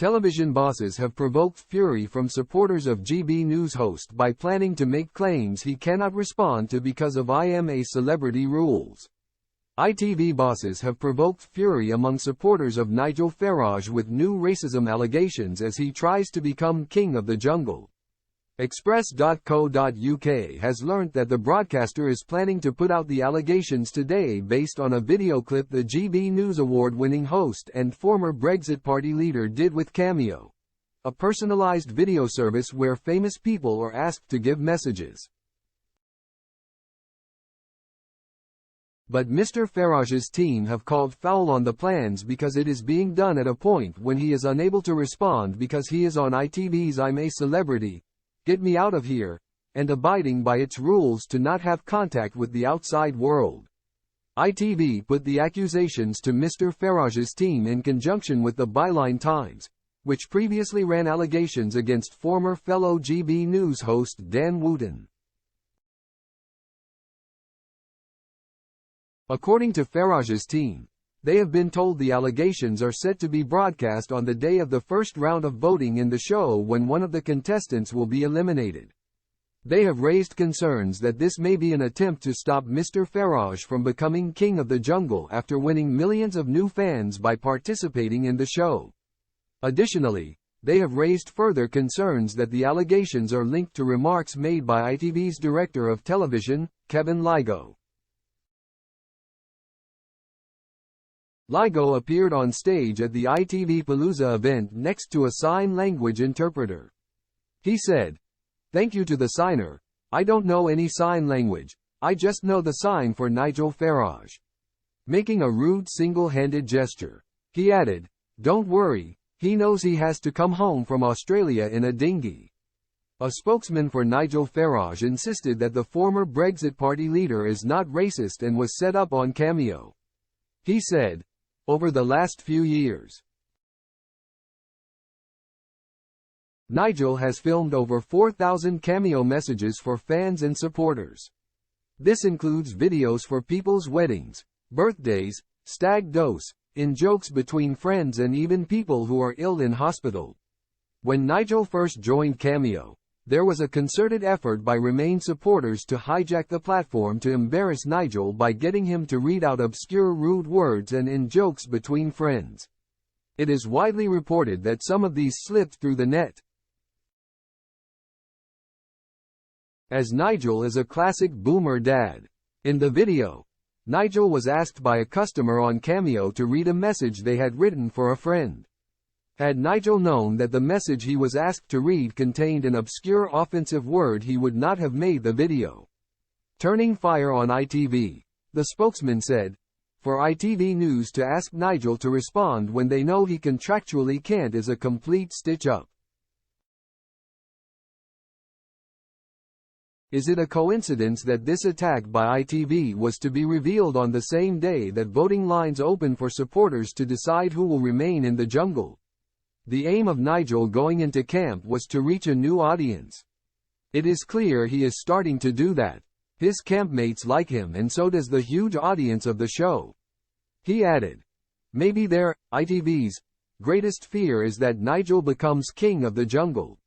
Television bosses have provoked fury from supporters of GB News host by planning to make claims he cannot respond to because of IMA celebrity rules. ITV bosses have provoked fury among supporters of Nigel Farage with new racism allegations as he tries to become king of the jungle. Express.co.uk has learnt that the broadcaster is planning to put out the allegations today based on a video clip the GB News award-winning host and former Brexit Party leader did with Cameo, a personalised video service where famous people are asked to give messages. But Mr. Farage's team have called foul on the plans because it is being done at a point when he is unable to respond because he is on ITV's I'm a Celebrity, Get Me Out of Here, and abiding by its rules to not have contact with the outside world. ITV put the accusations to Mr. Farage's team in conjunction with the Byline Times, which previously ran allegations against former fellow GB News host Dan Wootton. According to Farage's team, they have been told the allegations are set to be broadcast on the day of the first round of voting in the show when one of the contestants will be eliminated. They have raised concerns that this may be an attempt to stop Mr. Farage from becoming king of the jungle after winning millions of new fans by participating in the show. Additionally, they have raised further concerns that the allegations are linked to remarks made by ITV's director of television, Kevin Lygo. Lygo appeared on stage at the ITV Palooza event next to a sign language interpreter. He said, "Thank you to the signer. I don't know any sign language, I just know the sign for Nigel Farage." Making a rude single-handed gesture. He added, "Don't worry, he knows he has to come home from Australia in a dinghy." A spokesman for Nigel Farage insisted that the former Brexit Party leader is not racist and was set up on Cameo. He said, "Over the last few years, Nigel has filmed over 4,000 Cameo messages for fans and supporters. This includes videos for people's weddings, birthdays, stag do's, in-jokes between friends and even people who are ill in hospital." When Nigel first joined Cameo, there was a concerted effort by Remain supporters to hijack the platform to embarrass Nigel by getting him to read out obscure rude words and in-jokes between friends. It is widely reported that some of these slipped through the net. As Nigel is a classic boomer dad. In the video, Nigel was asked by a customer on Cameo to read a message they had written for a friend. Had Nigel known that the message he was asked to read contained an obscure offensive word, he would not have made the video. Turning fire on ITV, the spokesman said, "For ITV News to ask Nigel to respond when they know he contractually can't is a complete stitch-up. Is it a coincidence that this attack by ITV was to be revealed on the same day that voting lines open for supporters to decide who will remain in the jungle? The aim of Nigel going into camp was to reach a new audience. It is clear he is starting to do that. His campmates like him and so does the huge audience of the show." He added, "Maybe ITV's greatest fear is that Nigel becomes king of the jungle.